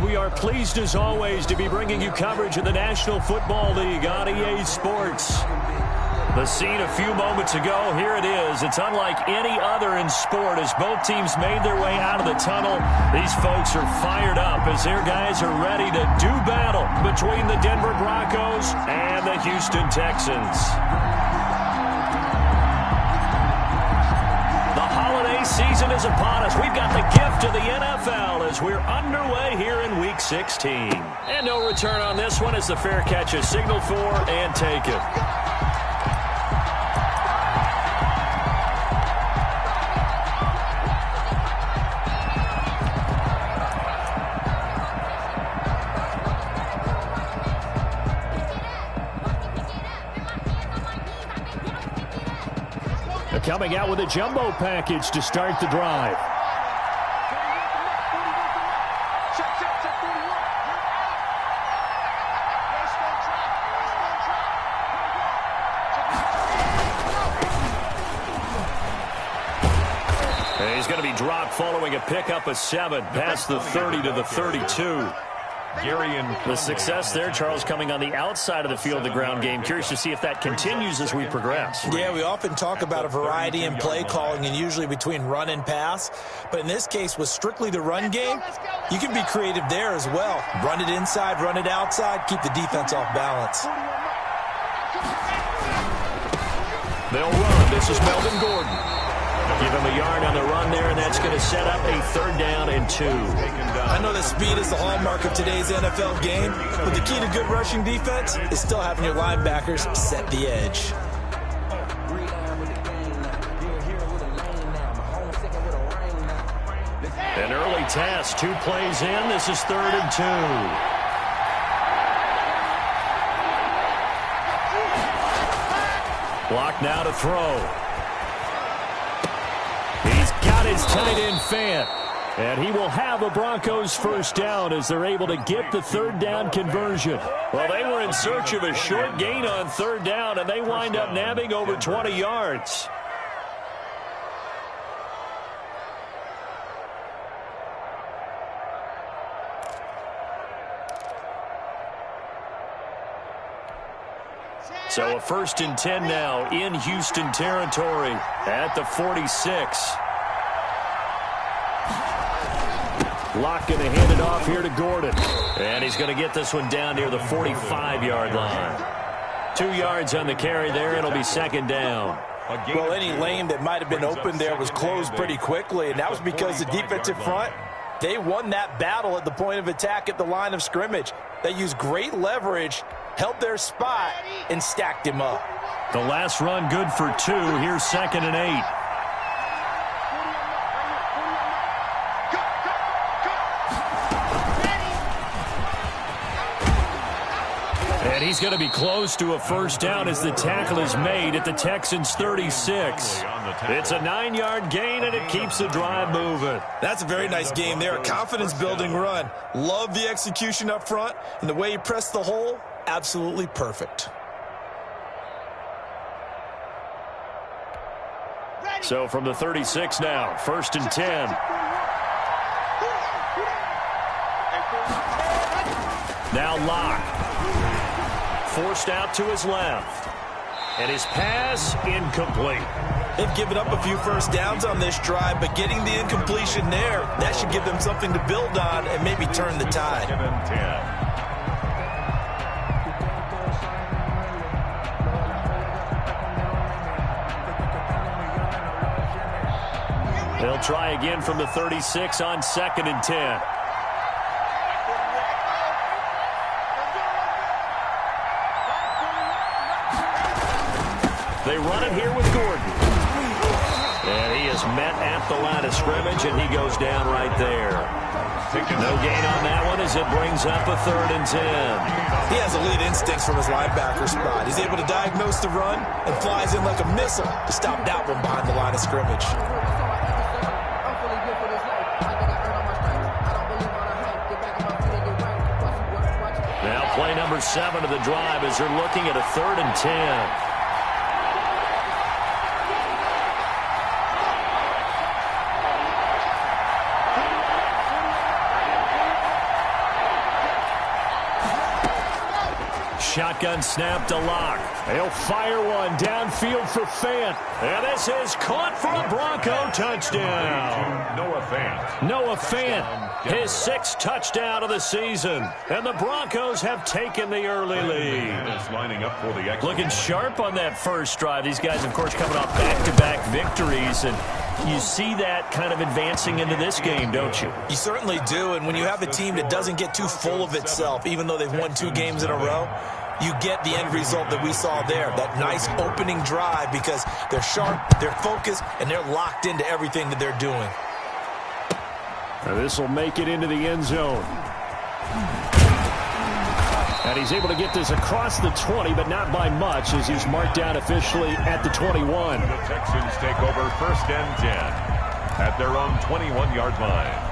we are pleased as always to be bringing you coverage of the National Football League on EA Sports. The scene a few moments ago, here it is. It's unlike any other in sport as both teams made their way out of the tunnel. These folks are fired up as their guys are ready to do battle between the Denver Broncos and the Houston Texans. Season is upon us. We've got the gift of the NFL as we're underway here in Week 16. And no return on this one as the fair catch is signaled for and taken. Coming out with a jumbo package to start the drive. And he's going to be dropped following a pickup of 7 past the 30 to the 32. The success there, Charles, coming on the outside of the field, the ground game. Curious to see if that continues as we progress. Yeah, we often talk about a variety in play calling and usually between run and pass. But in this case, with strictly the run game, you can be creative there as well. Run it inside, run it outside, keep the defense off balance. They'll run. This is Melvin Gordon. Give him a yard on the run there, and that's going to set up a 3rd down and 2. I know that speed is the hallmark of today's NFL game, but the key to good rushing defense is still having your linebackers set the edge. An early test, 2 plays in. This is 3rd and 2. Block now to throw. He's got his tight end Fant. And he will have a Broncos 1st down as they're able to get the 3rd down conversion. Well, they were in search of a short gain on 3rd down, and they wind up nabbing over 20 yards. So a 1st and 10 now in Houston territory at the 46. Locke going to hand it off here to Gordon. And he's going to get this one down near the 45-yard line. 2 yards on the carry there. It'll be 2nd down. Well, any lane that might have been open there was closed pretty quickly, and that was because the defensive front, they won that battle at the point of attack at the line of scrimmage. They used great leverage, held their spot, and stacked him up. The last run good for 2. Here's 2nd and 8. And he's going to be close to a 1st down as the tackle is made at the Texans' 36. It's a 9-yard gain, and it keeps the drive moving. That's a very nice game there. A confidence-building run. Love the execution up front, and the way he pressed the hole, absolutely perfect. So from the 36 now, 1st and 10. Now Locke. Forced out to his left. And his pass incomplete. They've given up a few 1st downs on this drive, but getting the incompletion there, that should give them something to build on and maybe turn the tide. 2nd and 10. They'll try again from the 36 on 2nd and 10. They run it here with Gordon. And he is met at the line of scrimmage, and he goes down right there. No gain on that one as it brings up a 3rd and 10. He has elite instincts from his linebacker spot. He's able to diagnose the run and flies in like a missile to stop that one behind the line of scrimmage. Now play number 7 of the drive as they're looking at a 3rd and 10. shotgun snap to Locke. He'll fire one downfield for Fant. And this is caught for a Bronco touchdown. Noah Fant, his 6th touchdown of the season. And the Broncos have taken the early lead. Looking sharp on that first drive. These guys, of course, coming off back-to-back victories. And you see that kind of advancing into this game, don't you? You certainly do. And when you have a team that doesn't get too full of itself, even though they've won 2 games in a row, you get the end result that we saw there, that nice opening drive, because they're sharp, they're focused, and they're locked into everything that they're doing. This will make it into the end zone. And he's able to get this across the 20, but not by much, as he's marked down officially at the 21. The Texans take over 1st and 10 at their own 21-yard line.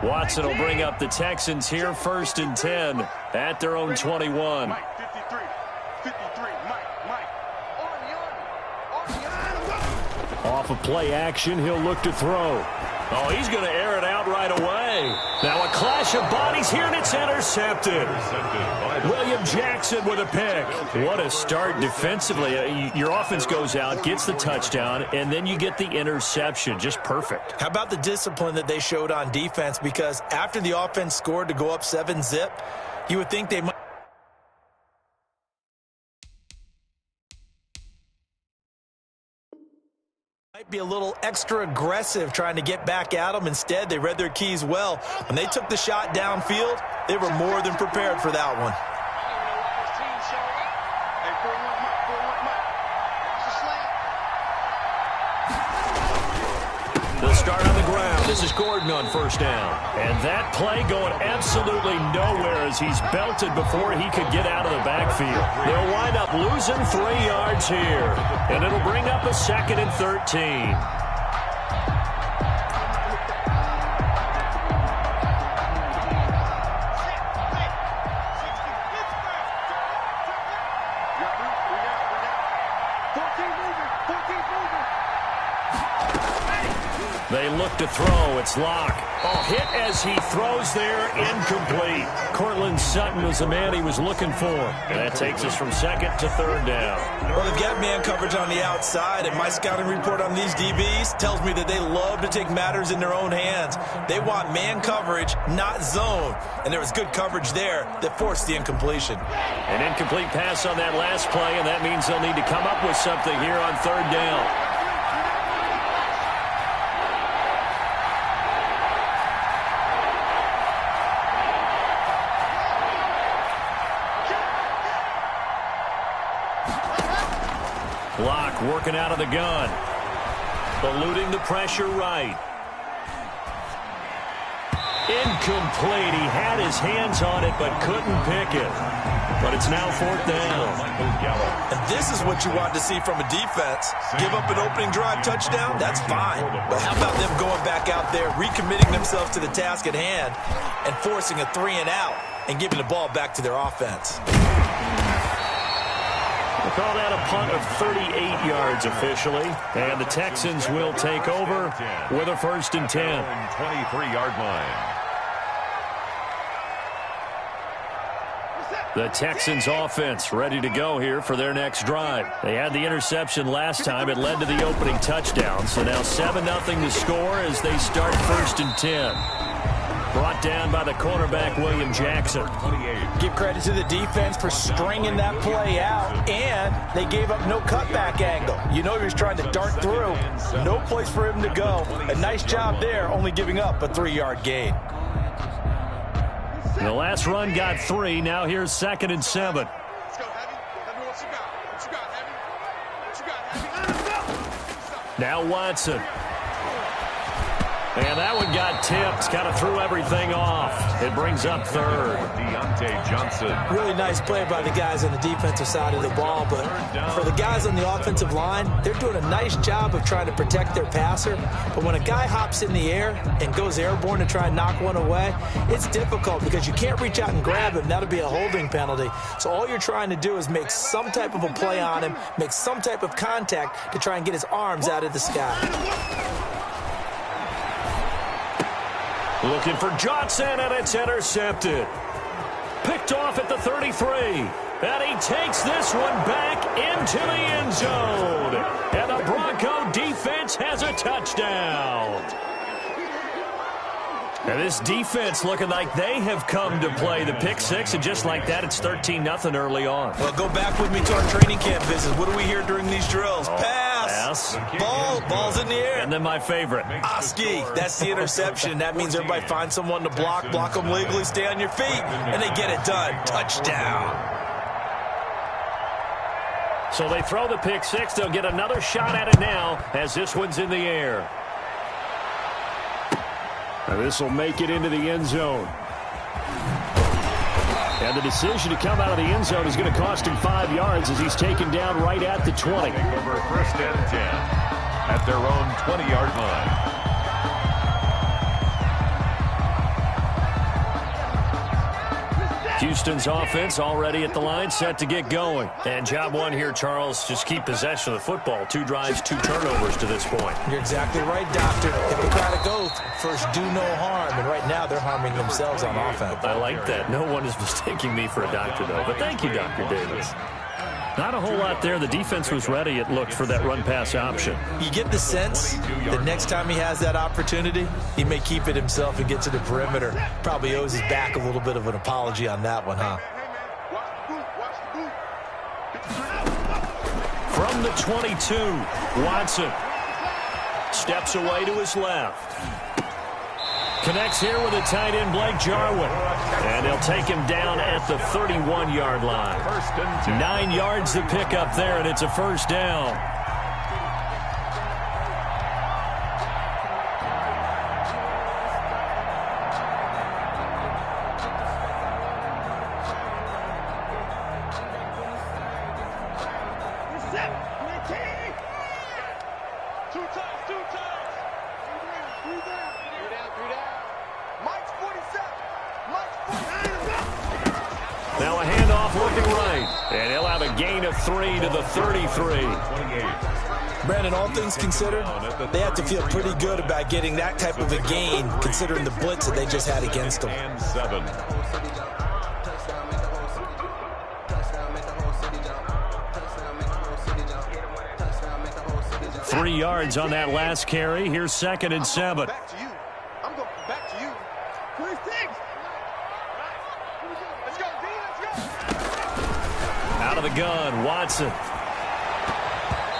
Watson will bring up the Texans here, 1st and 10 at their own 21. Off of play action, he'll look to throw. Oh, he's going to air it out right away. Now a clash of bodies here, and it's intercepted. William Jackson with a pick. What a start defensively. Your offense goes out, gets the touchdown, and then you get the interception. Just perfect. How about the discipline that they showed on defense? Because after the offense scored to go up 7-zip, you would think they might be a little extra aggressive trying to get back at them. Instead, they read their keys well. When they took the shot downfield, they were more than prepared for that one. The start on the ground. This is Gordon on 1st down. And that play going absolutely nowhere as he's belted before he could get out of the backfield. They'll wind up losing 3 yards here. And it'll bring up a 2nd and 13. They look to throw. It's Locke. Oh, hit as he throws there. Incomplete. Cortland Sutton was the man he was looking for. And that takes us from 2nd to 3rd down. Well, they've got man coverage on the outside, and my scouting report on these DBs tells me that they love to take matters in their own hands. They want man coverage, not zone. And there was good coverage there that forced the incompletion. An incomplete pass on that last play, and that means they'll need to come up with something here on 3rd down. Locke working out of the gun. Eluding the pressure right. Incomplete. He had his hands on it but couldn't pick it. But it's now 4th down. And this is what you want to see from a defense. Give up an opening drive touchdown, that's fine. But how about them going back out there, recommitting themselves to the task at hand, and forcing a 3-and-out and giving the ball back to their offense? We'll call that a punt of 38 yards officially. And the Texans will take over with a 1st and 10. 23-yard line. The Texans offense ready to go here for their next drive. They had the interception last time. It led to the opening touchdown. So now 7-0 to score as they start 1st and 10. Brought down by the cornerback, William Jackson. Give credit to the defense for stringing that play out, and they gave up no cutback angle. You know he was trying to dart through. No place for him to go. A nice job there, only giving up a 3-yard gain. The last run got 3. Now here's 2nd and 7. Let's go, Heavy. Heavy, what you got, Heavy? What you got, Heavy? Now Watson. And that one got tipped, kind of threw everything off. It brings up third. Johnson. Really nice play by the guys on the defensive side of the ball, but for the guys on the offensive line, they're doing a nice job of trying to protect their passer. But when a guy hops in the air and goes airborne to try and knock one away, it's difficult because you can't reach out and grab him. That'll be a holding penalty. So all you're trying to do is make some type of a play on him, make some type of contact to try and get his arms out of the sky. Looking for Johnson, and it's intercepted. Picked off at the 33. And he takes this one back into the end zone. And the Bronco defense has a touchdown. And this defense looking like they have come to play the pick six, and just like that, it's 13-0 early on. Well, go back with me to our training camp visit. What do we hear during these drills? Pass. Ball's in the air. And then my favorite. Oski. That's the interception. That means everybody find someone to block them legally, stay on your feet, and they get it done. Touchdown. So they throw the pick six. They'll get another shot at it now as this one's in the air. And this will make it into the end zone. And the decision to come out of the end zone is going to cost him 5 yards as he's taken down right at the 20. Over first and 10 at their own 20-yard line. Houston's offense already at the line, set to get going. And job one here, Charles, just keep possession of the football. 2 drives, 2 turnovers to this point. You're exactly right, Doctor. Hippocratic oath, first do no harm. And right now they're harming themselves on offense. I like that. No one is mistaking me for a doctor, though. But thank you, Dr. Davis. Not a whole lot there. The defense was ready, it looked, for that run-pass option. You get the sense that next time he has that opportunity, he may keep it himself and get to the perimeter. Probably owes his back a little bit of an apology on that one, huh? From the 22, Watson steps away to his left. Connects here with a tight end, Blake Jarwin. And they'll take him down at the 31-yard line. 9 yards to pick up there, and it's a first down. Now a handoff looking right. And he'll have a gain of 3 to the 33. Brandon, all things considered, they have to feel pretty good about getting that type of a gain, considering the blitz that they just had against them. And 7. Three yards on that last carry. Here's 2nd and 7. Back to you. I'm going back to you. 26. Let's go, D. Let's go. Out of the gun, Watson.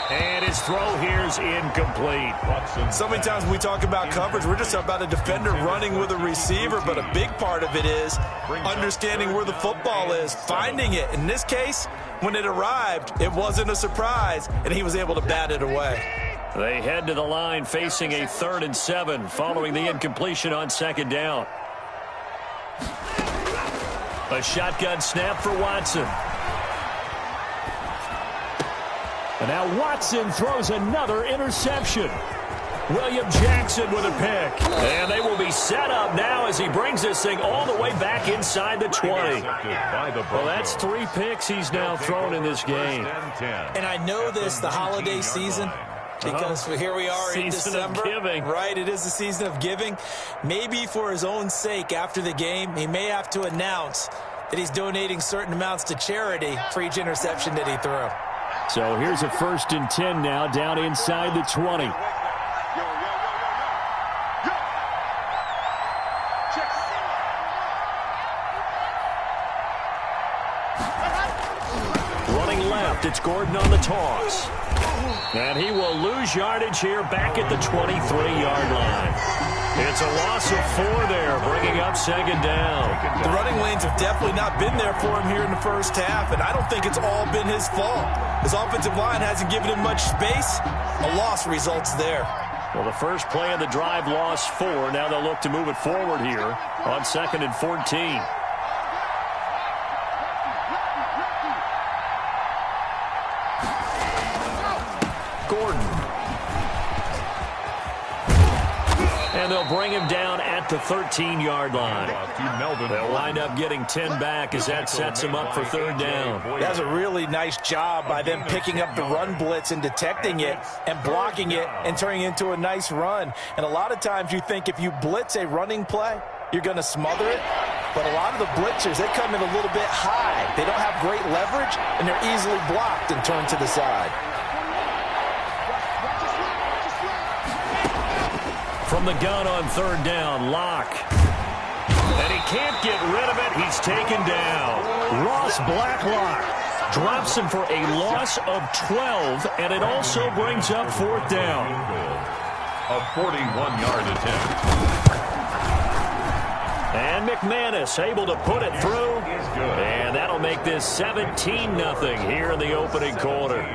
And his throw here's incomplete. So many times when we talk about coverage, we're just talking about a defender running with a receiver, but a big part of it is understanding where the football is, finding it. In this case, when it arrived, it wasn't a surprise, and he was able to bat it away. They head to the line facing a 3rd and 7 following the incompletion on 2nd down. A shotgun snap for Watson. And now Watson throws another interception. William Jackson with a pick. And they will be set up now as he brings this thing all the way back inside the 20. Well, that's 3 picks he's now thrown in this game. And I know this, the holiday season, because here we are in December. Season of giving. Right, it is the season of giving. Maybe for his own sake after the game, he may have to announce that he's donating certain amounts to charity for each interception that he threw. So here's a 1st and 10 now down inside the 20. Running left, it's Gordon on the toss. And he will lose yardage here back at the 23-yard line. It's a loss of 4 there, bringing up 2nd down. The running lanes have definitely not been there for him here in the first half, and I don't think it's all been his fault. His offensive line hasn't given him much space. A loss results there. Well, the first play of the drive lost 4. Now they'll look to move it forward here on 2nd and 14. Gordon. And they'll bring him down at the 13-yard line. They'll wind up getting 10 back as that sets him up for 3rd down. That's a really nice job by them picking up the run blitz and detecting it and blocking it and turning it into a nice run. And a lot of times you think if you blitz a running play, you're going to smother it. But a lot of the blitzers, they come in a little bit high. They don't have great leverage, and they're easily blocked and turned to the side. From the gun on 3rd down, Locke. And he can't get rid of it. He's taken down. Ross Blacklock drops him for a loss of 12, and it also brings up 4th down. A 41-yard attempt. And McManus able to put it through. And that'll make this 17-0 here in the opening quarter.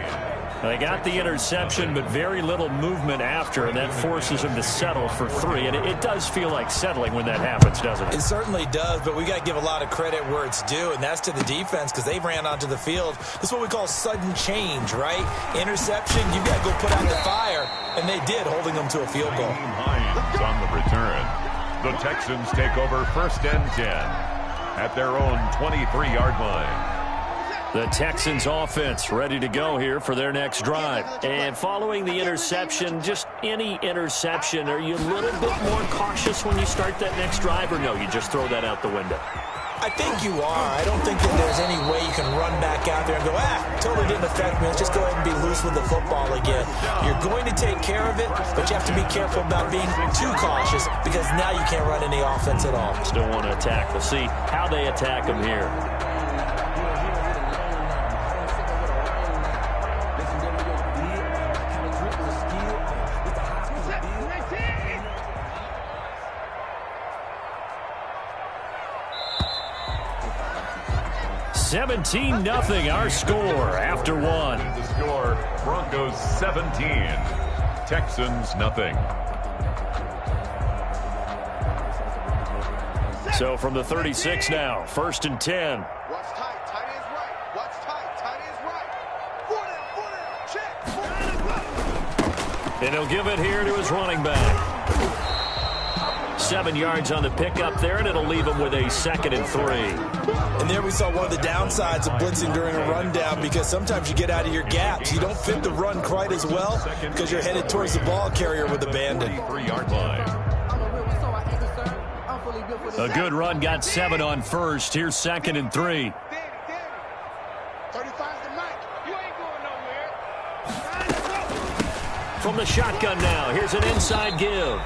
They got the interception, but very little movement after, and that forces them to settle for 3. And it does feel like settling when that happens, doesn't it? It certainly does, but we got to give a lot of credit where it's due, and that's to the defense because they ran onto the field. This is what we call sudden change, right? Interception, you got to go put out the fire, and they did, holding them to a field goal. Hines on the return. The Texans take over 1st and 10 at their own 23-yard line. The Texans offense ready to go here for their next drive. And following the interception, just any interception, are you a little bit more cautious when you start that next drive, or no, you just throw that out the window? I think you are. I don't think that there's any way you can run back out there and go, totally didn't affect me. Let's just go ahead and be loose with the football again. You're going to take care of it, but you have to be careful about being too cautious because now you can't run any offense at all. Still want to attack. We'll see how they attack them here. $17-0 our score after 1. The score, Broncos 17, Texans nothing. So from the 36 now, 1st and 10. Watch tight, tight ends right. Watch tight, tight ends right. 4 down, check. And he'll give it here to his running back. 7 yards on the pickup there, and it'll leave him with a 2nd and 3. And there we saw one of the downsides of blitzing during a rundown because sometimes you get out of your gaps. You don't fit the run quite as well because you're headed towards the ball carrier with abandon. 3-yard line. A good run, got 7 on 1st. Here's 2nd and 3. 35's the mic. You ain't going nowhere. From the shotgun now, here's an inside give.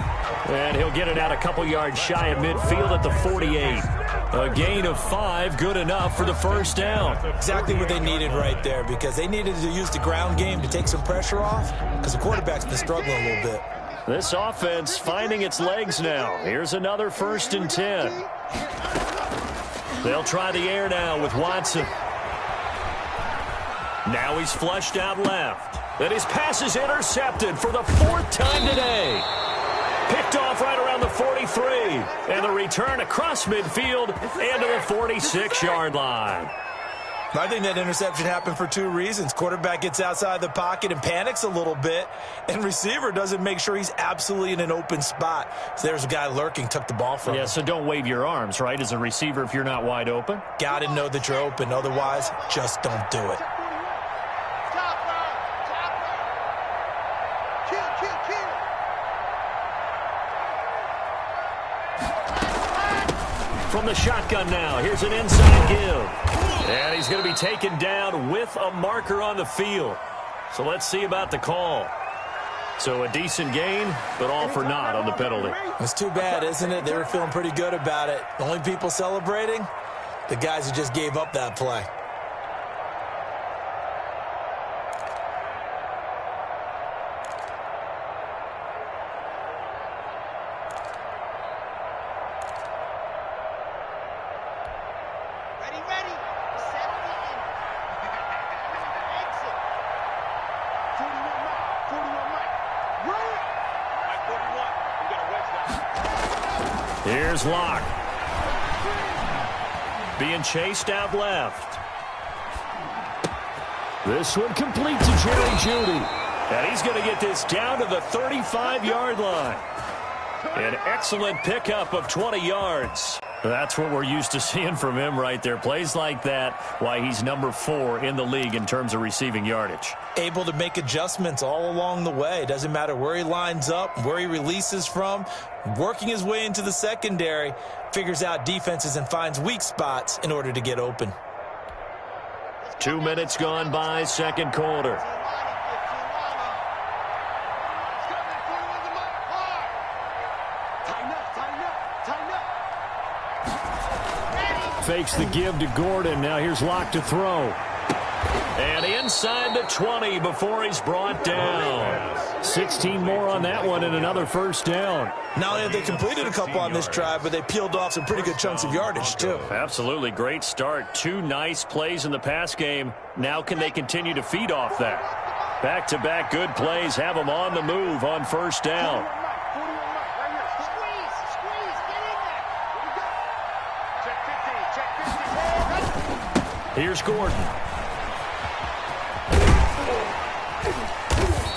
And he'll get it out a couple yards shy of midfield at the 48. A gain of 5, good enough for the 1st down. Exactly what they needed right there because they needed to use the ground game to take some pressure off because the quarterback's been struggling a little bit. This offense finding its legs now. Here's another 1st and 10. They'll try the air now with Watson. Now he's flushed out left. And his pass is intercepted for the 4th time today. Picked off right around the 43. And the return across midfield and to the 46-yard line. I think that interception happened for 2 reasons. Quarterback gets outside the pocket and panics a little bit, and receiver doesn't make sure he's absolutely in an open spot. So there's a guy lurking, took the ball from him. Yeah, so don't wave your arms, right, as a receiver if you're not wide open? Got to know that you're open. Otherwise, just don't do it. From the shotgun now, here's an inside give. And he's going to be taken down with a marker on the field. So let's see about the call. So a decent gain, but all for naught on the penalty. It's too bad, isn't it? They were feeling pretty good about it. The only people celebrating, the guys who just gave up that play. Here's Locke. Being chased out left. This one complete to Jerry Jeudy. And he's going to get this down to the 35-yard line. An excellent pickup of 20 yards. That's what we're used to seeing from him right there. Plays like that, why he's number 4 in the league in terms of receiving yardage. Able to make adjustments all along the way. Doesn't matter where he lines up, where he releases from. Working his way into the secondary, figures out defenses and finds weak spots in order to get open. 2 minutes gone by, second quarter. Fakes the give to Gordon. Now here's Locke to throw. And inside the 20 before he's brought down. 16 more on that one and another first down. Not only have they completed a couple on this drive, but they peeled off some pretty good chunks of yardage, too. Absolutely. Great start. 2 nice plays in the pass game. Now can they continue to feed off that? Back-to-back good plays have them on the move on first down. Here's Gordon.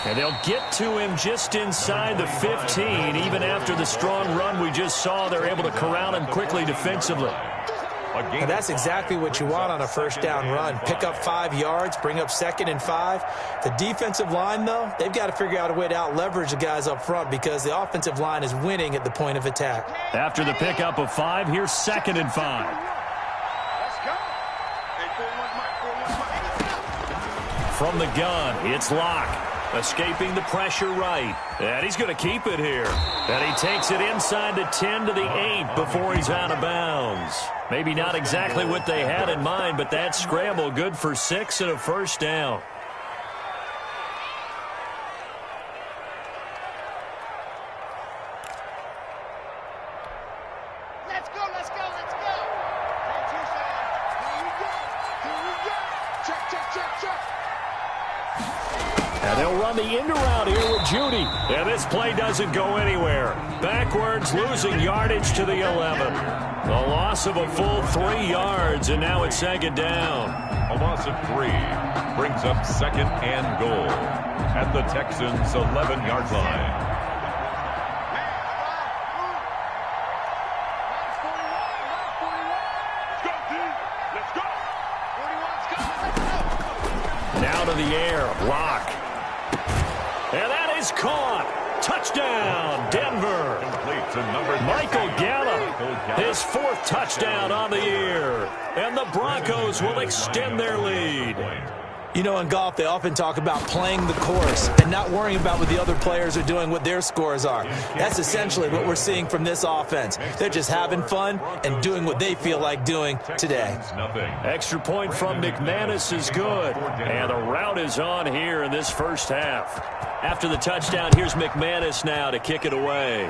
And they'll get to him just inside the 15. Even after the strong run we just saw, they're able to corral him quickly defensively. And that's exactly what you want on a first down run. Pick up 5 yards, bring up 2nd and 5. The defensive line, though, they've got to figure out a way to out-leverage the guys up front because the offensive line is winning at the point of attack. After the pickup of 5, here's 2nd and 5. From the gun, it's Locke. Escaping the pressure right. And he's going to keep it here. And he takes it inside the 10 to the 8 before he's out of bounds. Maybe not exactly what they had in mind, but that scramble good for 6 and a first down. Let's go, let's go, let's go. Here we go. Here we go. Check, check, check, check. And they'll run the end around here with Jeudy. And this play doesn't go anywhere. Backwards, losing yardage to the 11. A loss of a full 3 yards, and now it's 2nd down. A loss of 3 brings up 2nd and goal at the Texans' 11-yard line. Now to the air, Locke. And that is caught. Touchdown, Denver. Michael Gallup, his 4th touchdown on the year. And the Broncos will extend their lead. You know, in golf, they often talk about playing the course and not worrying about what the other players are doing, what their scores are. That's essentially what we're seeing from this offense. They're just having fun and doing what they feel like doing today. Extra point from McManus is good. And the route is on here in this first half. After the touchdown, here's McManus now to kick it away.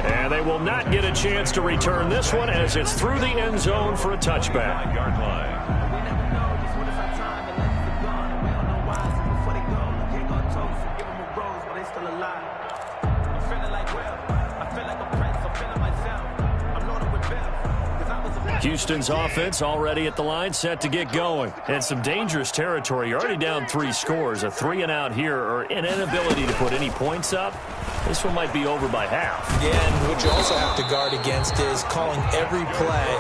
And they will not get a chance to return this one as it's through the end zone for a touchback. Houston's offense already at the line, set to get going. And some dangerous territory. You're already down 3 scores. A 3 and out here, or an inability to put any points up. This one might be over by half. Yeah, and what you also have to guard against is calling every play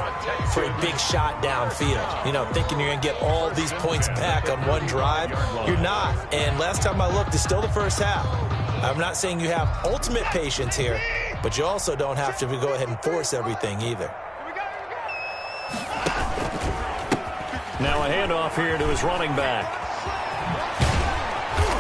for a big shot downfield. You know, thinking you're going to get all these points back on one drive. You're not. And last time I looked, it's still the first half. I'm not saying you have ultimate patience here, but you also don't have to go ahead and force everything either. Now a handoff here to his running back.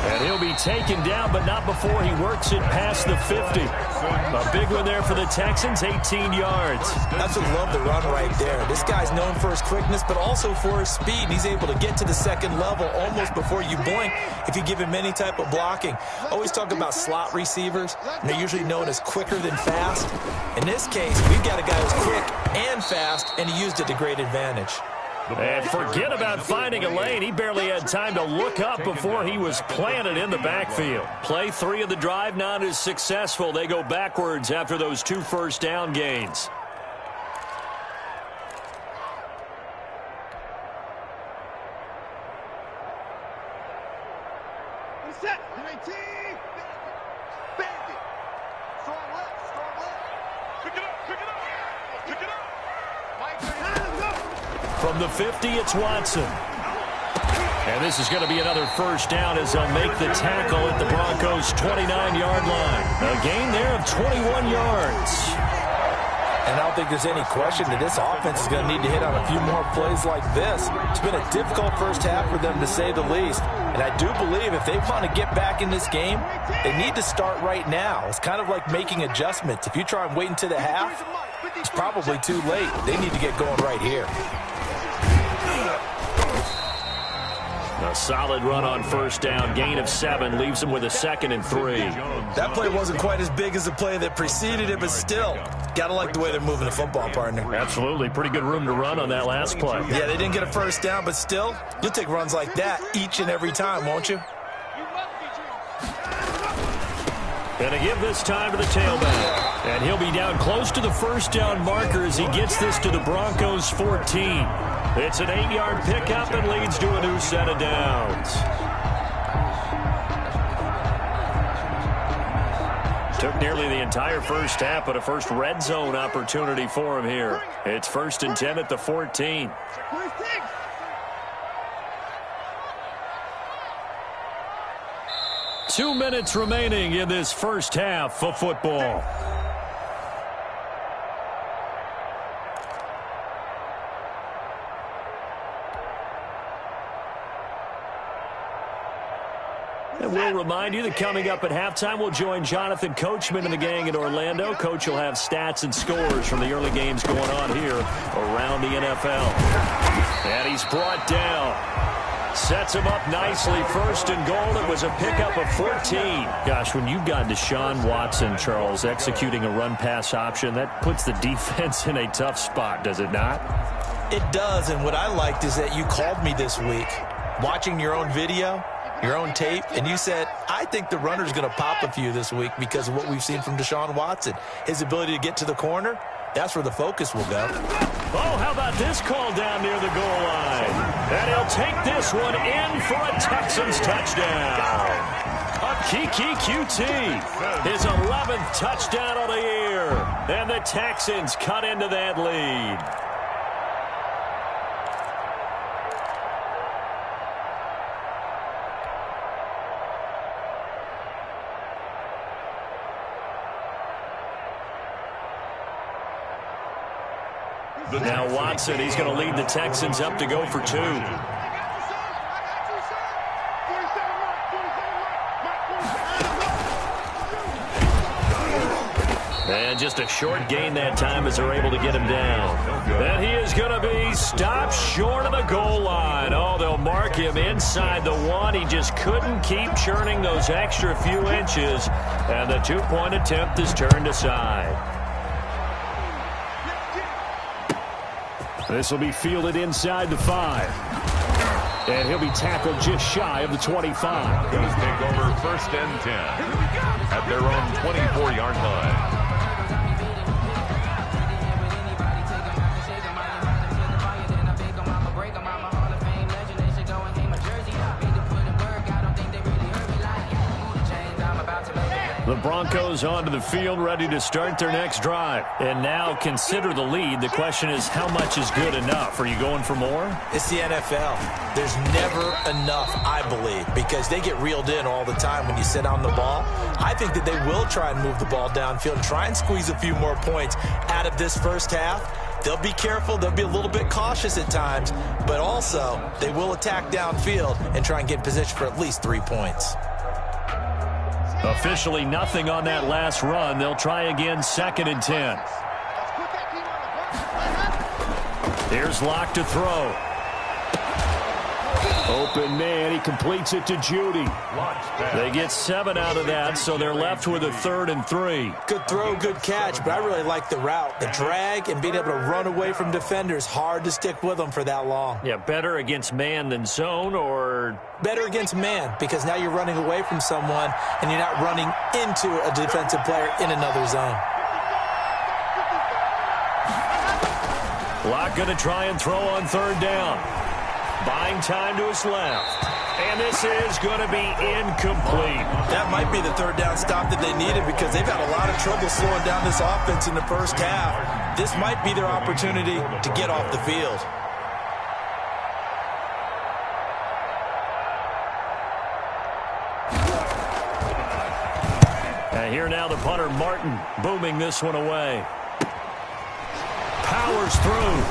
And he'll be taken down, but not before he works it past the 50. A big one there for the Texans, 18 yards. Absolutely love the run right there. This guy's known for his quickness, but also for his speed. He's able to get to the 2nd level almost before you blink if you give him any type of blocking. Always talk about slot receivers, and they're usually known as quicker than fast. In this case, we've got a guy who's quick and fast, and he used it to great advantage. And forget about finding a lane. He barely had time to look up before he was planted in the backfield. Play 3 of the drive not as successful. They go backwards after those 2 first down gains. Set. 19. Bandit. Strong left. Strong left. Pick it up. Pick it up. Pick it up. From the 50, it's Watson. And this is going to be another first down as they'll make the tackle at the Broncos' 29-yard line. A gain there of 21 yards. And I don't think there's any question that this offense is going to need to hit on a few more plays like this. It's been a difficult first half for them, to say the least. And I do believe if they want to get back in this game, they need to start right now. It's kind of like making adjustments. If you try and wait until the half, it's probably too late. They need to get going right here. A solid run on first down. Gain of 7 leaves them with a 2nd and 3. That play wasn't quite as big as the play that preceded it, but still, gotta like the way they're moving the football, partner. Absolutely. Pretty good room to run on that last play. Yeah, they didn't get a first down, but still, you'll take runs like that each and every time, won't you? Going to give this time to the tailback. And he'll be down close to the first down marker as he gets this to the Broncos' 14. It's an 8-yard pickup and leads to a new set of downs. Took nearly the entire first half, but a first red zone opportunity for him here. It's 1st and 10 at the 14. 2 minutes remaining in this first half of football. And we'll remind you that coming up at halftime, we'll join Jonathan Coachman and the gang in Orlando. Coach will have stats and scores from the early games going on here around the NFL. And he's brought down. Sets him up nicely. 1st and goal. It was a pickup of 14. Gosh, when you've got Deshaun Watson, Charles, executing a run-pass option, that puts the defense in a tough spot, does it not? It does, and what I liked is that you called me this week, watching your own video, your own tape, and you said, I think the runner's going to pop a few this week because of what we've seen from Deshaun Watson. His ability to get to the corner, that's where the focus will go. Oh, how about this call down near the goal line? And he'll take this one in for a Texans touchdown. A Kiki QT, his 11th touchdown of the year. And the Texans cut into that lead. Now Watson, he's going to lead the Texans up to go for 2. And just a short gain that time as they're able to get him down. And he is going to be stopped short of the goal line. Oh, they'll mark him inside the 1. He just couldn't keep churning those extra few inches. And the 2-point attempt is turned aside. This will be fielded inside the 5. And he'll be tackled just shy of the 25. Going to take over 1st and 10 at their own 24-yard line. The Broncos onto the field, ready to start their next drive. And now consider the lead. The question is, how much is good enough? Are you going for more? It's the NFL. There's never enough, I believe, because they get reeled in all the time when you sit on the ball. I think that they will try and move the ball downfield and try and squeeze a few more points out of this first half. They'll be careful. They'll be a little bit cautious at times, but also they will attack downfield and try and get in position for at least 3 points. Officially nothing on that last run. They'll try again, 2nd and 10. Here's Locke to throw. Open man, he completes it to Judy. They get 7 out of that, so they're left with a 3rd and 3. Good throw, good catch, but I really like the route. The drag and being able to run away from defenders, hard to stick with them for that long. Yeah, better against man than zone, or? Better against man, because now you're running away from someone and you're not running into a defensive player in another zone. Locke going to try and throw on 3rd down. Buying time to his left. And this is going to be incomplete. That might be the 3rd down stop that they needed because they've had a lot of trouble slowing down this offense in the first half. This might be their opportunity to get off the field. And here now the punter, Martin, booming this one away. Powers through.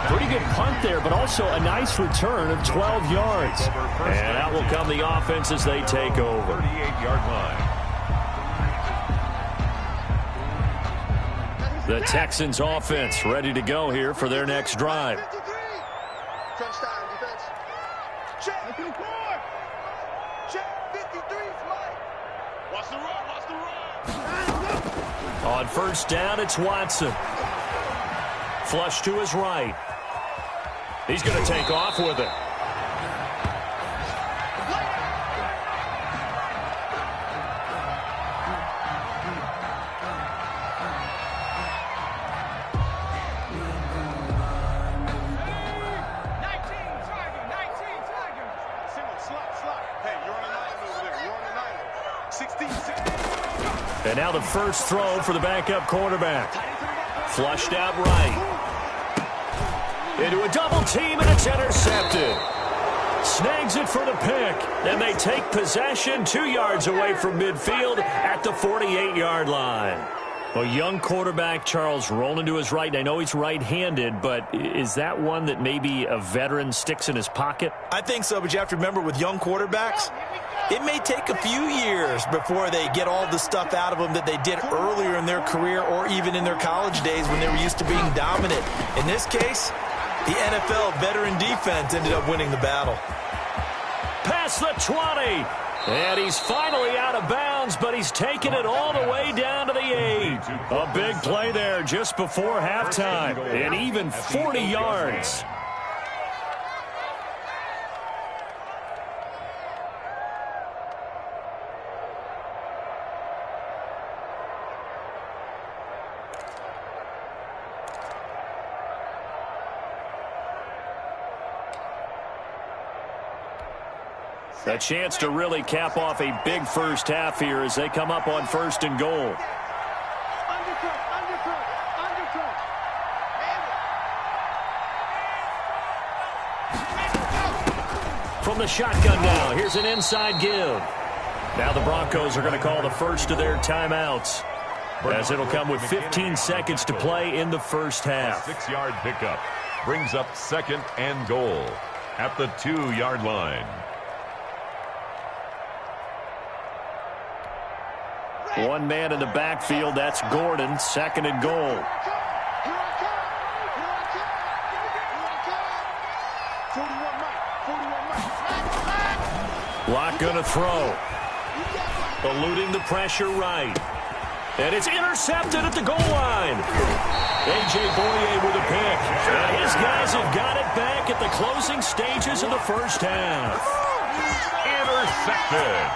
Pretty good punt there, but also a nice return of 12 yards. And out will come the offense as they take over. 38-yard line. The Texans offense ready to go here for their next drive. Crunch time, defense. Check. Check. 53's Mike. Watch the run. Watch the run. On 1st down, it's Watson. Flush to his right. He's going to take off with it. And now the first throw for the backup quarterback. Flushed out right. Into a double team, and it's intercepted. Snags it for the pick, and they take possession 2 yards away from midfield at the 48-yard line. A young quarterback, Charles, rolling to his right. I know he's right-handed, but is that one that maybe a veteran sticks in his pocket? I think so, but you have to remember with young quarterbacks, it may take a few years before they get all the stuff out of them that they did earlier in their career or even in their college days when they were used to being dominant. In this case, the NFL veteran defense ended up winning the battle. Past the 20. And he's finally out of bounds, but he's taken it all the way down to the 8. A big play there just before halftime. And even 40 yards. A chance to really cap off a big first half here as they come up on 1st and goal. From the shotgun now, here's an inside give. Now the Broncos are going to call the first of their timeouts, as it'll come with 15 seconds to play in the first half. 6-yard pickup brings up 2nd and goal at the 2-yard line. One man in the backfield, that's Gordon, 2nd and goal. Locke gonna throw. Eluding the pressure right. And it's intercepted at the goal line. A.J. Boye with a pick. And his guys have got it back at the closing stages of the first half. Intercepted.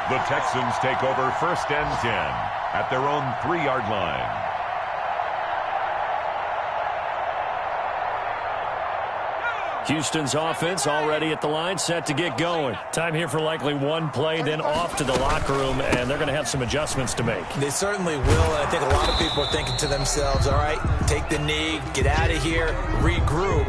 The Texans take over 1st and 10 at their own 3-yard line. Houston's offense already at the line, set to get going. Time here for likely one play, then off to the locker room, and they're going to have some adjustments to make. They certainly will, and I think a lot of people are thinking to themselves, all right, take the knee, get out of here, regroup.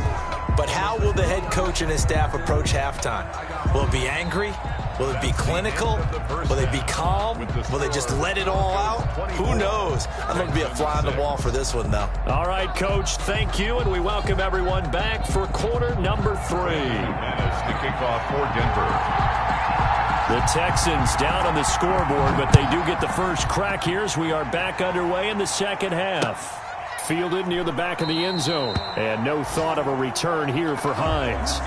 But how will the head coach and his staff approach halftime? Will it be angry? Will it be clinical? Will they be calm? Will they just let it all out? Who knows? I'm going to be a fly on the wall for this one, though. All right, Coach, thank you, and we welcome everyone back for quarter number 3. As the kickoff for Denver. The Texans down on the scoreboard, but they do get the first crack here as we are back underway in the second half. fielded near the back of the end zone. And no thought of a return here for Hines.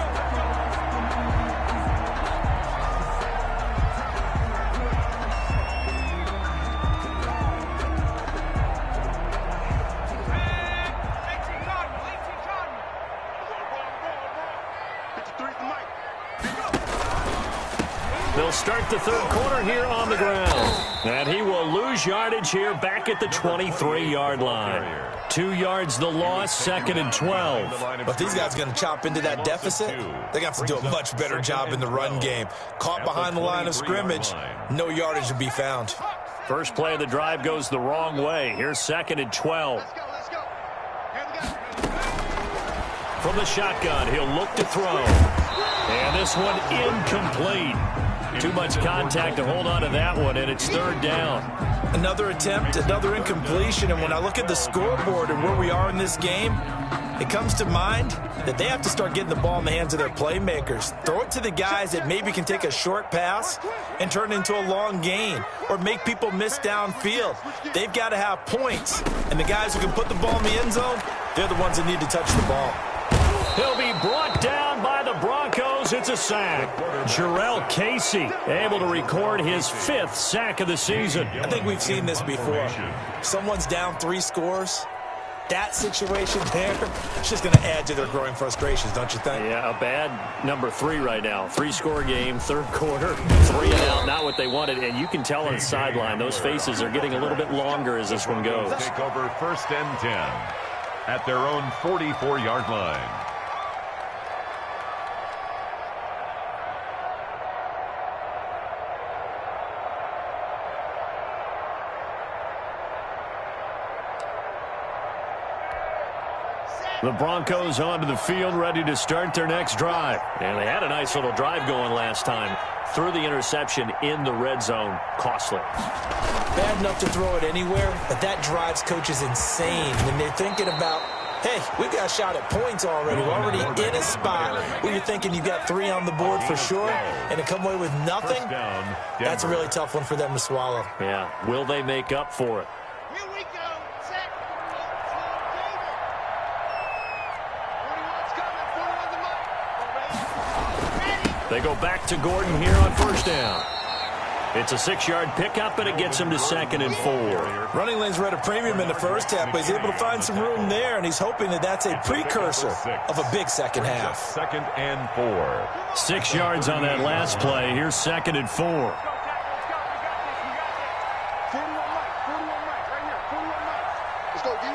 They'll start the third quarter here on the ground. And he will lose yardage here back at the 23-yard line. 2 yards the loss, 2nd and 12. But these guys are going to chop into that deficit. They're going to have to do a much better job in the run game. Caught behind the line of scrimmage, no yardage to be found. First play of the drive goes the wrong way. Here's 2nd and 12. From the shotgun, he'll look to throw. And this one incomplete. Too much contact to hold on to that one, and it's 3rd down. Another attempt, another incompletion, and when I look at the scoreboard and where we are in this game, it comes to mind that they have to start getting the ball in the hands of their playmakers. Throw it to the guys that maybe can take a short pass and turn it into a long gain or make people miss downfield. They've got to have points, and the guys who can put the ball in the end zone, they're the ones that need to touch the ball. He'll be brought down by the Broncos. It's a sack. Jarrell Casey able to record his 5th sack of the season. I think we've seen this before. Someone's down 3 scores. That situation there, it's just going to add to their growing frustrations, don't you think? Yeah, a bad number 3 right now. 3-score game, 3rd quarter, 3 and out, not what they wanted. And you can tell on the sideline, those faces are getting a little bit longer as this one goes. Take over 1st and 10 at their own 44-yard line. The Broncos onto the field, ready to start their next drive. And they had a nice little drive going last time. Threw the interception in the red zone. Costly. Bad enough to throw it anywhere, but that drives coaches insane when they're thinking about, hey, we've got a shot at points already. We're already in a spot where you're thinking you've got 3 on the board for sure, and to come away with nothing, that's a really tough one for them to swallow. Yeah, will they make up for it? Here we go. Set. They go back to Gordon here on 1st down. It's a 6-yard pickup, and it gets him to 2nd and 4. Running lanes were at a premium in the first half, but he's able to find some room there, and he's hoping that that's a precursor of a big second half. 2nd and 4. 6 yards on that last play. Here's 2nd and 4. 41 Mike, right here. 41 Mike. Let's go, D.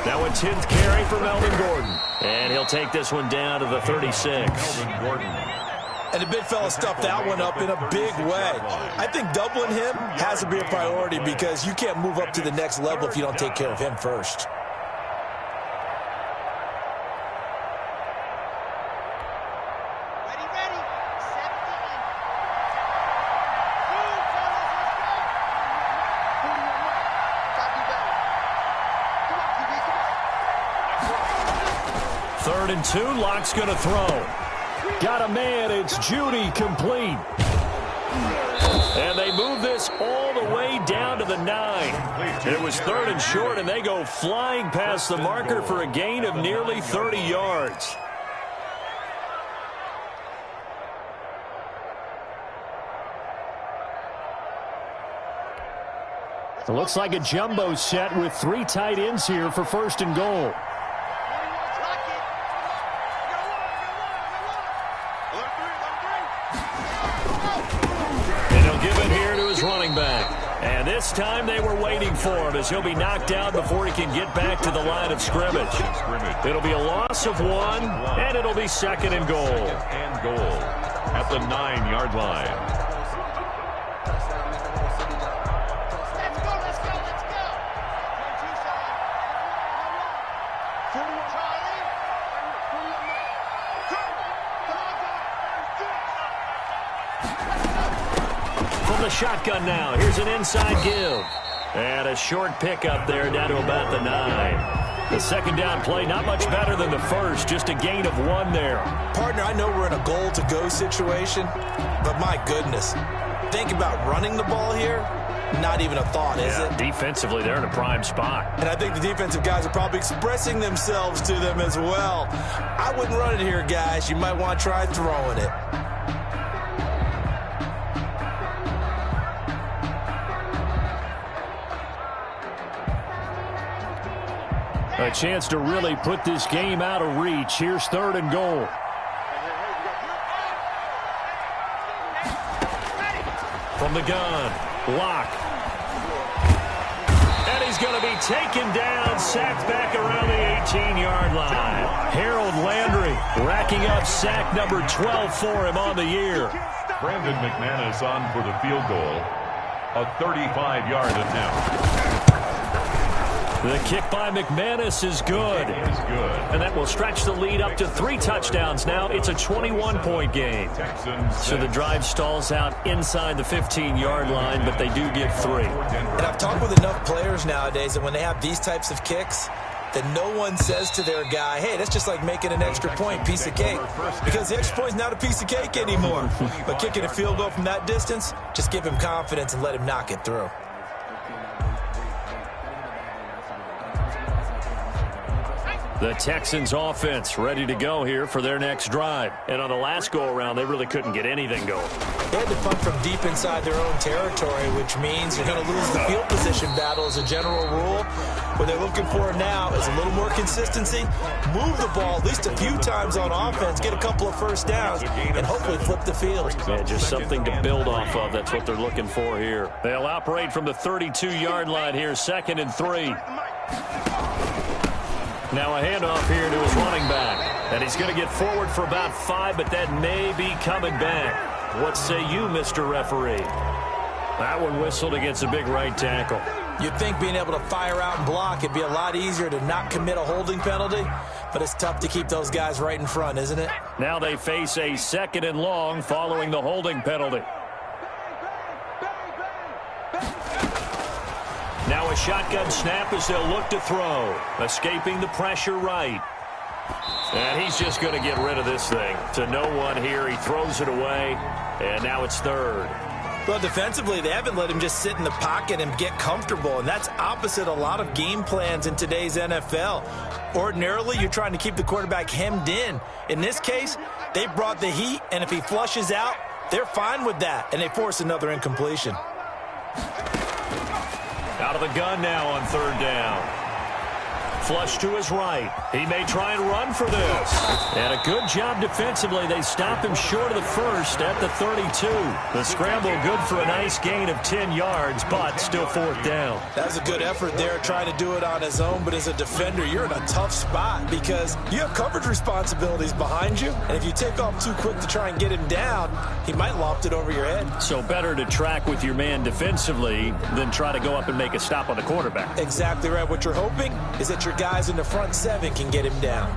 Now a 10th carry for Melvin Gordon. And he'll take this one down to the 36. Melvin Gordon. And the big fella stuffed that one up in a big way. I think doubling him has to be a priority because you can't move up to the next level if you don't take care of him first. Third and 2, Locke's going to throw. Got a man, it's Judy, complete. And they move this all the way down to the 9. It was 3rd and short, and they go flying past the marker for a gain of nearly 30 yards. It looks like a jumbo set with 3 tight ends here for 1st and goal. And he'll give it here to his running back. And this time they were waiting for him as he'll be knocked down before he can get back to the line of scrimmage. It'll be a loss of 1, and it'll be 2nd and goal. 2nd and goal at the 9-yard line. From the shotgun now, here's an inside give. And a short pickup there down to about the 9. The 2nd down play, not much better than the first, just a gain of 1 there. Partner, I know we're in a goal-to-go situation, but my goodness, think about running the ball here. Not even a thought, is it? Defensively, they're in a prime spot. And I think the defensive guys are probably expressing themselves to them as well. I wouldn't run it here, guys. You might want to try throwing it. A chance to really put this game out of reach. Here's 3rd and goal. From the gun, Locke. And he's going to be taken down, sacked back around the 18-yard line. Harold Landry racking up sack number 12 for him on the year. Brandon McManus on for the field goal. A 35-yard attempt. The kick by McManus is good. And that will stretch the lead up to 3 touchdowns now. It's a 21-point game. So the drive stalls out inside the 15-yard line, but they do get 3. And I've talked with enough players nowadays that when they have these types of kicks, that no one says to their guy, hey, that's just like making an extra point, piece of cake. Because the extra point is not a piece of cake anymore. But kicking a field goal from that distance, just give him confidence and let him knock it through. The Texans offense ready to go here for their next drive. And on the last go-around, they really couldn't get anything going. They had to punt from deep inside their own territory, which means you're going to lose the field position battle as a general rule. What they're looking for now is a little more consistency, move the ball at least a few times on offense, get a couple of first downs, and hopefully flip the field. Yeah, just something to build off of. That's what they're looking for here. They'll operate from the 32-yard line here, 2nd and 3. Now a handoff here to his running back. And he's going to get forward for about 5, but that may be coming back. What say you, Mr. Referee? That one whistled against a big right tackle. You'd think being able to fire out and block, it'd be a lot easier to not commit a holding penalty, but it's tough to keep those guys right in front, isn't it? Now they face a 2nd and long following the holding penalty. Now a shotgun snap as they'll look to throw. Escaping the pressure right. And he's just going to get rid of this thing. To no one here. He throws it away. And now it's 3rd. Well, defensively, they haven't let him just sit in the pocket and get comfortable. And that's opposite a lot of game plans in today's NFL. Ordinarily, you're trying to keep the quarterback hemmed in. In this case, they brought the heat. And if he flushes out, they're fine with that. And they force another incompletion. Out of the gun now on 3rd down. Flush to his right. He may try and run for this. And a good job defensively. They stop him short of the 1st at the 32. The scramble good for a nice gain of 10 yards, but still 4th down. That was a good effort there, trying to do it on his own. But as a defender, you're in a tough spot because you have coverage responsibilities behind you. And if you take off too quick to try and get him down, he might loft it over your head. So better to track with your man defensively than try to go up and make a stop on the quarterback. Exactly right. What you're hoping is that your guys in the front 7 can get him down.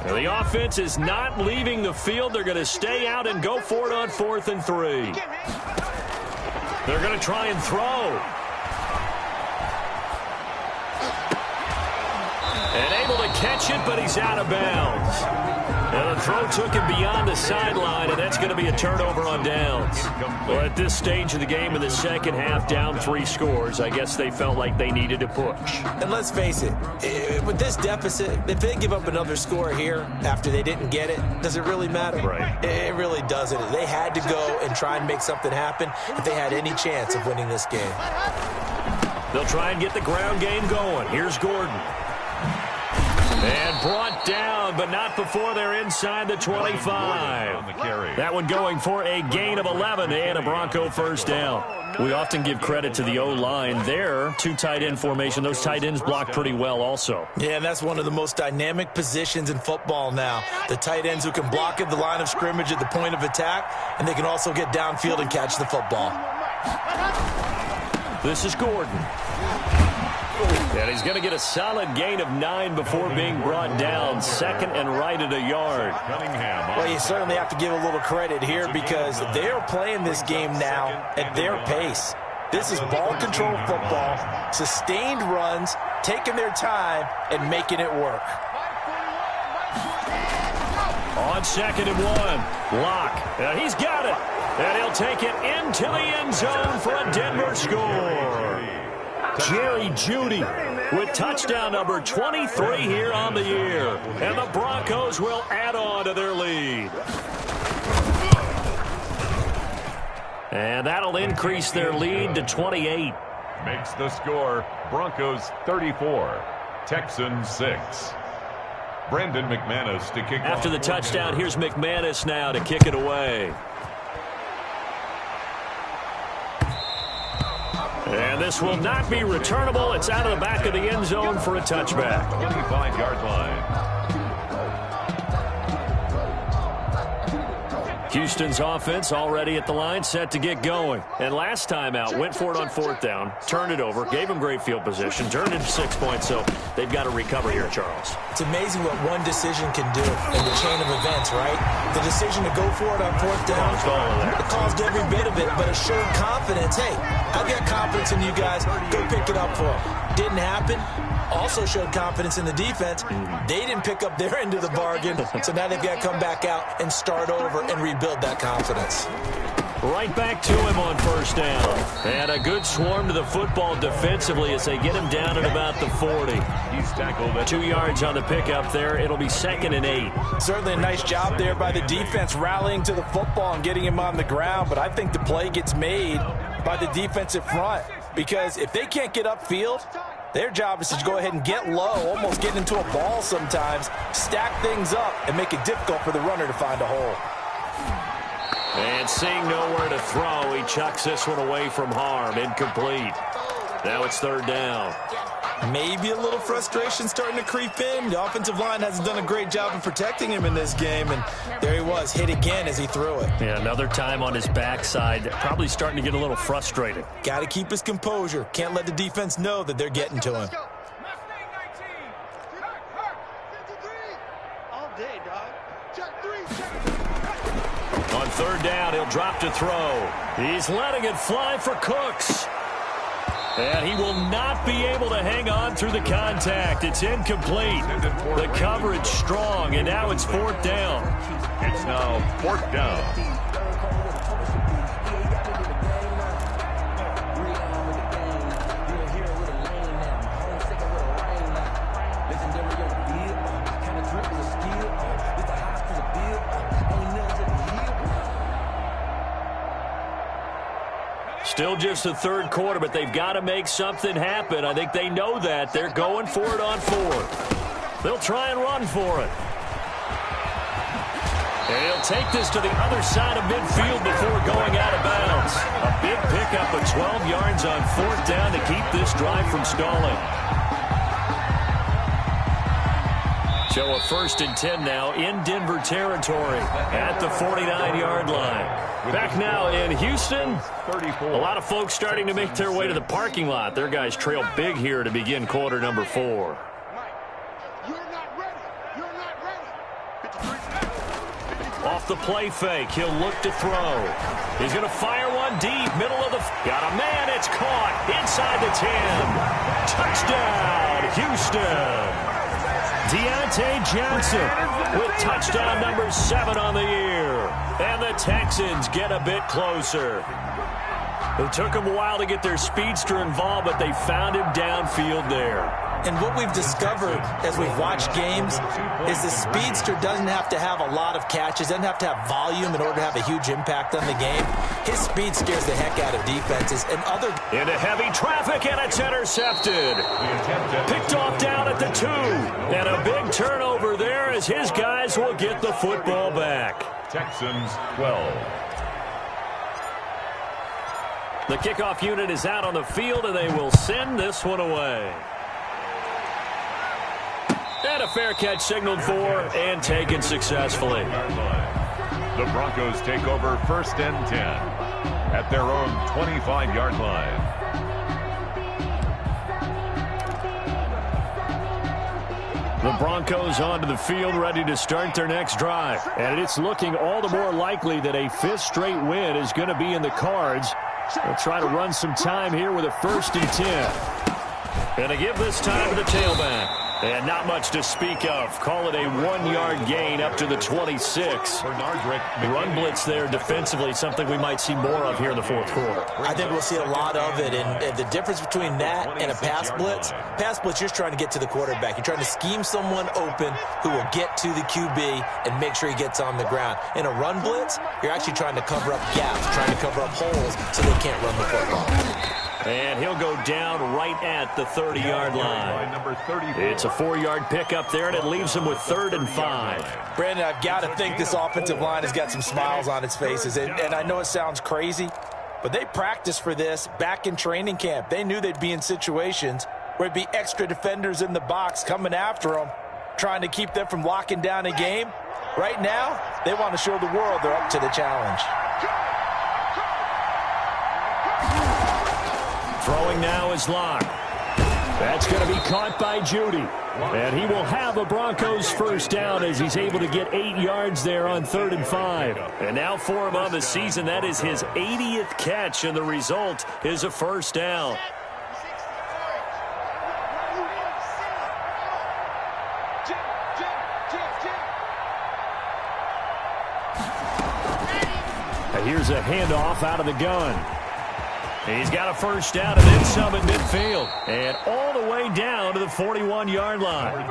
Now the offense is not leaving the field. They're going to stay out and go for it on 4th and 3. They're going to try and throw. And able to catch it, but he's out of bounds. And the throw took him beyond the sideline, and that's going to be a turnover on downs. Well, at this stage of the game in the second half, down 3 scores, I guess they felt like they needed to push. And let's face it, with this deficit, if they give up another score here after they didn't get it, does it really matter? Right. It really doesn't. They had to go and try and make something happen if they had any chance of winning this game. They'll try and get the ground game going. Here's Gordon. And brought down, but not before they're inside the 25. That one going for a gain of 11 and a Bronco first down. We often give credit to the O-line there. 2 tight end formation. Those tight ends block pretty well also. Yeah, and that's one of the most dynamic positions in football now. The tight ends who can block at the line of scrimmage at the point of attack, and they can also get downfield and catch the football. This is Gordon. And he's going to get a solid gain of 9 before being brought down. 2nd and right at a yard. Well, you certainly have to give a little credit here because they're playing this game now at their pace. This is ball control football, sustained runs, taking their time, and making it work. On 2nd and 1, Locke. And he's got it. And he'll take it into the end zone for a Denver score. Jerry Jeudy with touchdown number 23 here on the year. And the Broncos will add on to their lead. And that'll increase their lead to 28. Makes the score Broncos 34, Texans 6. Brandon McManus to kick off. After the touchdown, here's McManus now to kick it away. And this will not be returnable. It's out of the back of the end zone for a touchback. 25-yard line. Houston's offense already at the line, set to get going. And last time out, went for it on 4th down, turned it over, gave them great field position, turned it to 6 points, so they've got to recover here, Charles. It's amazing what one decision can do in the chain of events, right? The decision to go for it on 4th down, it caused every bit of it, but it showed confidence. Hey, I've got confidence in you guys. Go pick it up for them. Didn't happen. Also showed confidence in the defense. They didn't pick up their end of the bargain, so now they've got to come back out and start over and rebuild that confidence. Right back to him on 1st down. And a good swarm to the football defensively as they get him down at about the 40. He's tackled at 2 yards on the pickup there. It'll be 2nd and 8. Certainly a nice job there by the defense rallying to the football and getting him on the ground, but I think the play gets made by the defensive front because if they can't get upfield, their job is to go ahead and get low, almost get into a ball sometimes, stack things up, and make it difficult for the runner to find a hole. And seeing nowhere to throw, he chucks this one away from harm. Incomplete. Now it's 3rd down. Maybe a little frustration starting to creep in. The offensive line hasn't done a great job of protecting him in this game, and there he was, hit again as he threw it. Yeah, another time on his backside. Probably starting to get a little frustrated. Got to keep his composure. Can't let the defense know that they're getting to him. On 3rd down, he'll drop to throw. He's letting it fly for Cooks. And he will not be able to hang on through the contact. It's incomplete. The coverage strong, and now it's 4th down. It's now 4th down. Still just the 3rd quarter, but they've got to make something happen. I think they know that. They're going for it on 4th. They'll try and run for it. And he'll take this to the other side of midfield before going out of bounds. A big pickup of 12 yards on 4th down to keep this drive from stalling. So a 1st and 10 now in Denver territory at the 49-yard line. Back now in Houston. 34. A lot of folks starting to make their way to the parking lot. Their guys trail big here to begin quarter number 4. Off the play fake, he'll look to throw. He's going to fire one deep, middle of the... Got a man, it's caught inside the 10. Touchdown, Houston. Deontay Johnson with touchdown number 7 on the year. And the Texans get a bit closer. It took them a while to get their speedster involved, but they found him downfield there. And what we've discovered as we've watched games is the speedster doesn't have to have a lot of catches, doesn't have to have volume in order to have a huge impact on the game. His speed scares the heck out of defenses. And into heavy traffic, and it's intercepted. Picked off down at the 2. And a big turnover there as his guys will get the football back. Texans 12. The kickoff unit is out on the field, and they will send this one away. And a fair catch signaled for and taken successfully. The Broncos take over 1st and 10 at their own 25-yard line. The Broncos onto the field ready to start their next drive. And it's looking all the more likely that a 5th straight win is going to be in the cards They'll try to run some time here with a 1st and 10. Going to give this time to the tailback. And not much to speak of. Call it a 1-yard gain up to the 26. Run blitz there defensively, something we might see more of here in the 4th quarter. I think we'll see a lot of it. And the difference between that and a pass blitz, you're trying to get to the quarterback. You're trying to scheme someone open who will get to the QB and make sure he gets on the ground. In a run blitz, you're actually trying to cover up gaps, trying to cover up holes so they can't run the football. And he'll go down right at the 30-yard line. It's a 4-yard pickup there, and it leaves him with 3rd and 5. Brandon, I've got to think this offensive line has got some smiles on its faces. And I know it sounds crazy, but they practiced for this back in training camp. They knew they'd be in situations where it'd be extra defenders in the box coming after them, trying to keep them from locking down a game. Right now, they want to show the world they're up to the challenge. Throwing now is Locke. That's going to be caught by Judy. And he will have a Broncos 1st down as he's able to get 8 yards there on 3rd and 5. And now for him on the season, that is his 80th catch, and the result is a 1st down. And here's a handoff out of the gun. He's got a 1st down and then some at midfield. And all the way down to the 41-yard line.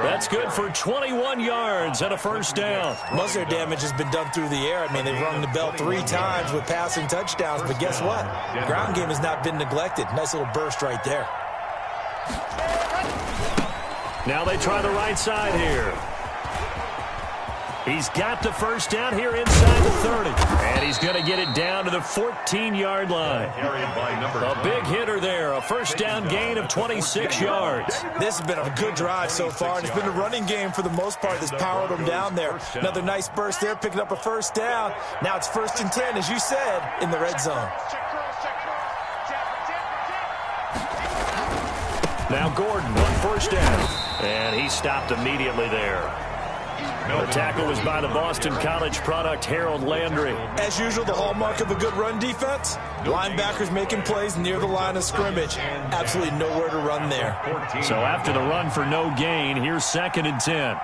That's good for 21 yards and a 1st down. Most of their damage has been done through the air. I mean, they've rung the bell 3 times with passing touchdowns. But guess what? Ground game has not been neglected. Nice little burst right there. Now they try the right side here. He's got the 1st down here inside the 30. And he's going to get it down to the 14-yard line. A big hitter there. A 1st down gain of 26 yards. This has been a good drive so far. And it's been a running game for the most part that's powered them down there. Another nice burst there, picking up a 1st down. Now it's 1st and 10, as you said, in the red zone. Now Gordon on 1st down. And he stopped immediately there. The tackle was by the Boston College product, Harold Landry. As usual, the hallmark of a good run defense, linebackers making plays near the line of scrimmage. Absolutely nowhere to run there. So after the run for no gain, here's 2nd and 10.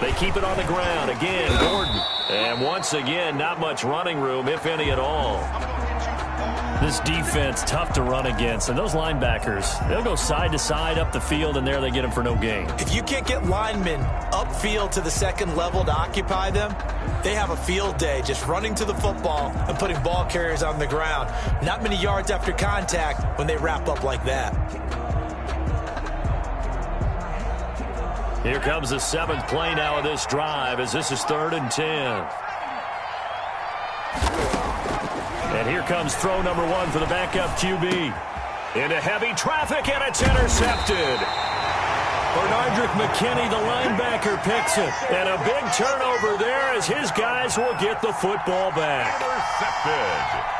They keep it on the ground. Again, Gordon. And once again, not much running room, if any at all. This defense, tough to run against. And those linebackers, they'll go side to side up the field, and there they get them for no gain. If you can't get linemen upfield to the 2nd level to occupy them, they have a field day just running to the football and putting ball carriers on the ground. Not many yards after contact when they wrap up like that. Here comes the 7th play now of this drive as this is 3rd and 10. And here comes throw number 1 for the backup QB. Into heavy traffic, and it's intercepted. Bernardrick McKinney, the linebacker, picks it. And a big turnover there as his guys will get the football back. Intercepted.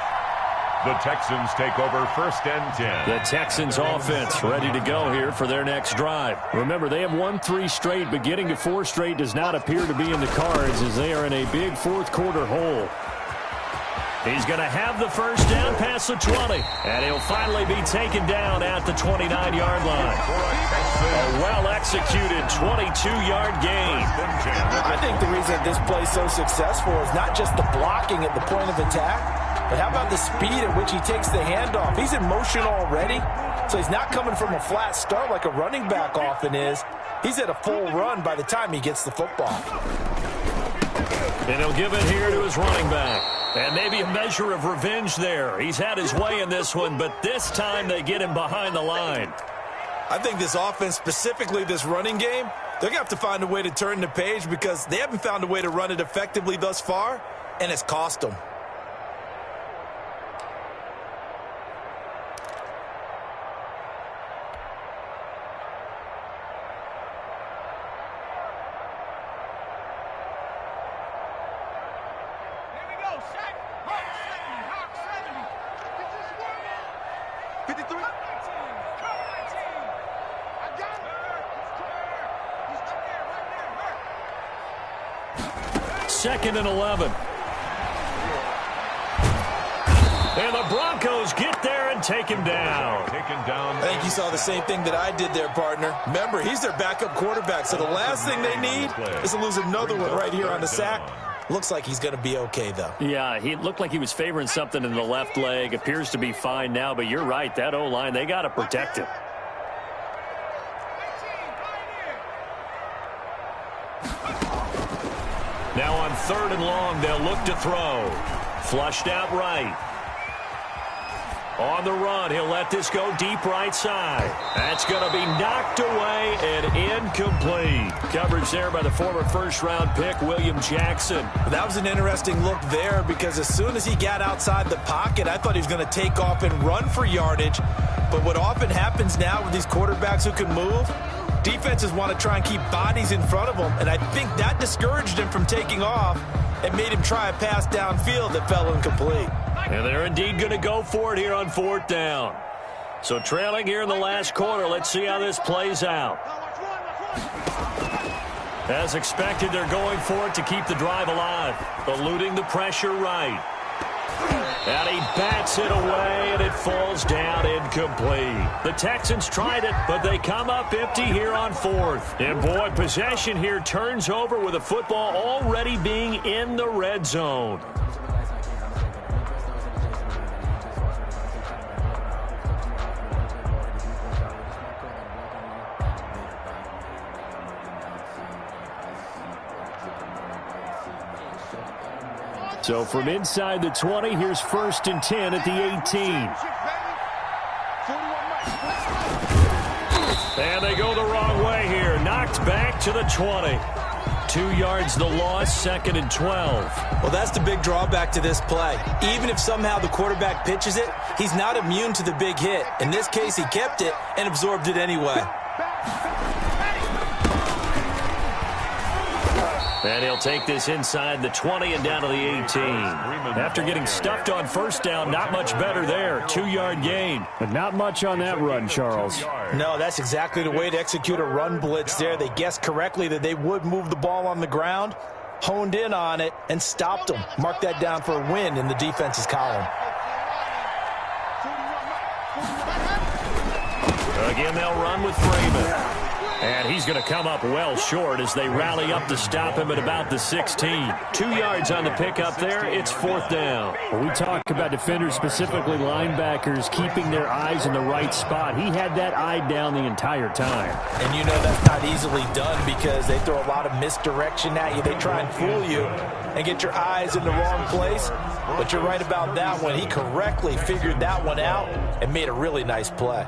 The Texans take over 1st and 10. The Texans offense ready to go here for their next drive. Remember, they have won 3 straight, but getting to 4 straight does not appear to be in the cards as they are in a big 4th quarter hole. He's going to have the 1st down past the 20, and he'll finally be taken down at the 29-yard line. A well-executed 22-yard gain. I think the reason this play is so successful is not just the blocking at the point of attack, but how about the speed at which he takes the handoff? He's in motion already, so he's not coming from a flat start like a running back often is. He's at a full run by the time he gets the football. And he'll give it here to his running back. And maybe a measure of revenge there. He's had his way in this one, but this time they get him behind the line. I think this offense, specifically this running game, they're going to have to find a way to turn the page because they haven't found a way to run it effectively thus far, and it's cost them. Second and 11. the Broncos get there and take him down. I think you saw the same thing that I did there, partner. Remember, he's their backup quarterback, so the last thing they need is to lose another one right here on the sack. Looks like he's going to be okay, though. Yeah, he looked like he was favoring something in the left leg. Appears to be fine now, but you're right. That O-line, they got to protect him. Now on 3rd and long, they'll look to throw. Flushed out right. On the run, he'll let this go deep right side. That's going to be knocked away and incomplete. Coverage there by the former first-round pick, William Jackson. That was an interesting look there because as soon as he got outside the pocket, I thought he was going to take off and run for yardage. But what often happens now with these quarterbacks who can move, defenses want to try and keep bodies in front of them, and I think that discouraged him from taking off and made him try a pass downfield that fell incomplete. And they're indeed going to go for it here on 4th down. So trailing here in the last quarter, let's see how this plays out. As expected, they're going for it to keep the drive alive, eluding the pressure right. And he bats it away, and it falls down incomplete. The Texans tried it, but they come up empty here on 4th. And, boy, possession here turns over with the football already being in the red zone. So from inside the 20, here's 1st and 10 at the 18. And they go the wrong way here. Knocked back to the 20. 2 yards the loss, 2nd and 12. Well, that's the big drawback to this play. Even if somehow the quarterback pitches it, he's not immune to the big hit. In this case, he kept it and absorbed it anyway. And he'll take this inside the 20 and down to the 18. After getting stuffed on 1st down, not much better there. 2-yard gain. But not much on that run, Charles. No, that's exactly the way to execute a run blitz there. They guessed correctly that they would move the ball on the ground, honed in on it, and stopped them. Mark that down for a win in the defense's column. Again, they'll run with Freeman. And he's going to come up well short as they rally up to stop him at about the 16. 2 yards on the pickup there. It's 4th down. When we talk about defenders, specifically linebackers, keeping their eyes in the right spot, he had that eye down the entire time. And you know that's not easily done because they throw a lot of misdirection at you. They try and fool you and get your eyes in the wrong place. But you're right about that one. He correctly figured that one out and made a really nice play.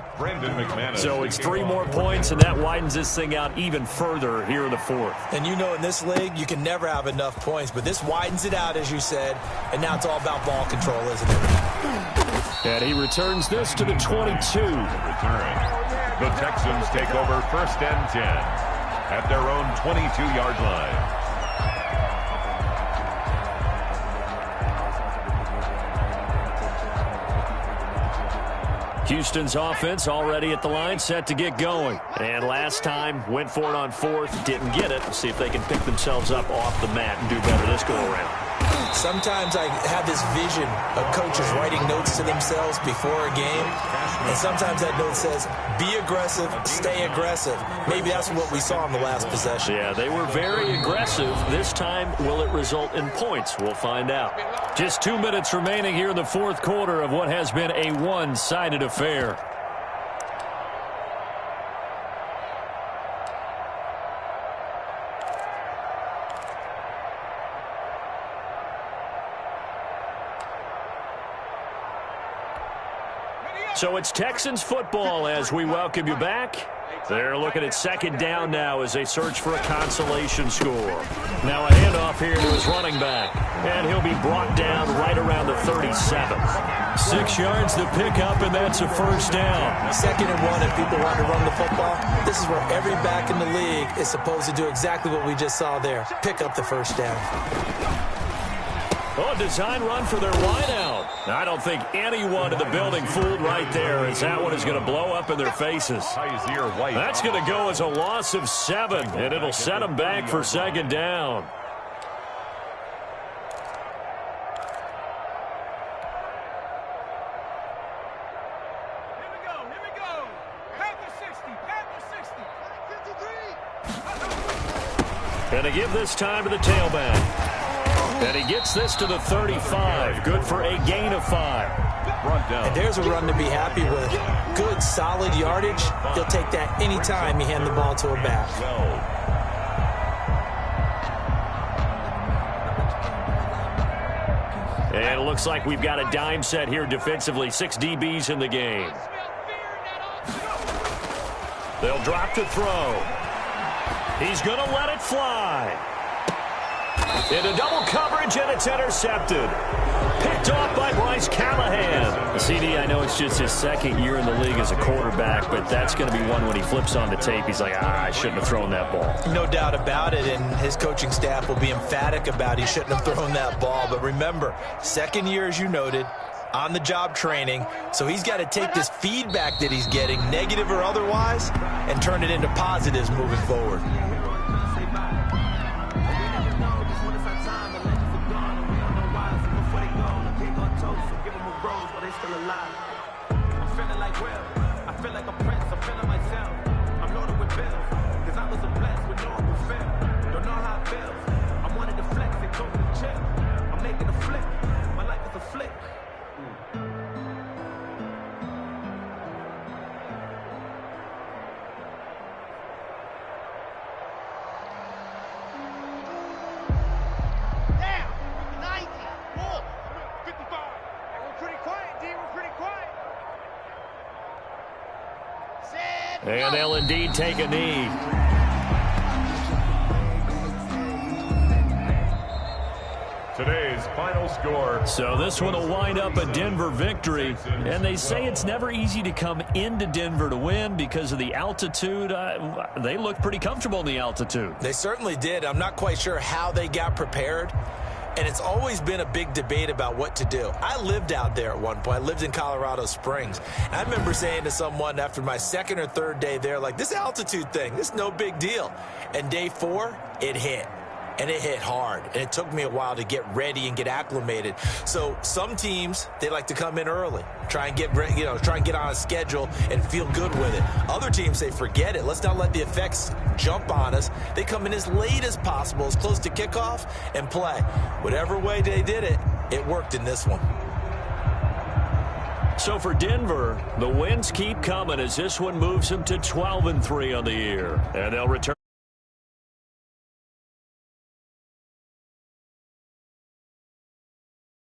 So it's 3 more points, and that widens this thing out even further here in the 4th. And you know in this league, you can never have enough points, but this widens it out, as you said, and now it's all about ball control, isn't it? And he returns this to the 22. The Texans take over 1st and 10 at their own 22-yard line. Houston's offense already at the line, set to get going. And last time, went for it on 4th, didn't get it. See if they can pick themselves up off the mat and do better this go-around. Sometimes I have this vision of coaches writing notes to themselves before a game, and sometimes that note says, be aggressive, stay aggressive. Maybe that's what we saw in the last possession. Yeah, they were very aggressive. This time, will it result in points? We'll find out. Just 2 minutes remaining here in the 4th quarter of what has been a one-sided affair. So it's Texans football as we welcome you back. They're looking at 2nd down now as they search for a consolation score. Now a handoff here to his running back. And he'll be brought down right around the 37. 6 yards to pick up, and that's a 1st down. 2nd and 1 if people want to run the football. This is where every back in the league is supposed to do exactly what we just saw there. Pick up the 1st down. Oh, design run for their wideout. I don't think anyone in the building fooled right there, as that one is going to blow up in their faces. That's going to go as a loss of 7, and it'll set them back for 2nd down. And to give this time to the tailback. And he gets this to the 35. Good for a gain of 5. Brought down. And there's a run to be happy with. Good, solid yardage. He'll take that anytime you hand the ball to a back. And it looks like we've got a dime set here defensively. 6 DBs in the game. They'll drop to throw. He's going to let it fly. Into double coverage, and it's intercepted. Picked off by Bryce Callahan. CD, I know it's just his second year in the league as a quarterback, but that's going to be one when he flips on the tape. He's like, I shouldn't have thrown that ball. No doubt about it, and his coaching staff will be emphatic about he shouldn't have thrown that ball. But remember, second year, as you noted, on-the-job training, so he's got to take this feedback that he's getting, negative or otherwise, and turn it into positives moving forward. And they'll indeed take a knee. Today's final score. So this one will wind up a Denver victory. And they say it's never easy to come into Denver to win because of the altitude. They look pretty comfortable in the altitude. They certainly did. I'm not quite sure how they got prepared. And it's always been a big debate about what to do. I lived out there at one point. I lived in Colorado Springs. And I remember saying to someone after my second or third day there, like, this altitude thing, this is no big deal. And day 4, it hit. And it hit hard. And it took me a while to get ready and get acclimated. So some teams, they like to come in early, try and get on a schedule and feel good with it. Other teams say, forget it. Let's not let the effects jump on us. They come in as late as possible, as close to kickoff, and play. Whatever way they did it, it worked in this one. So for Denver, the wins keep coming as this one moves them to 12-3 on the year. And they'll return.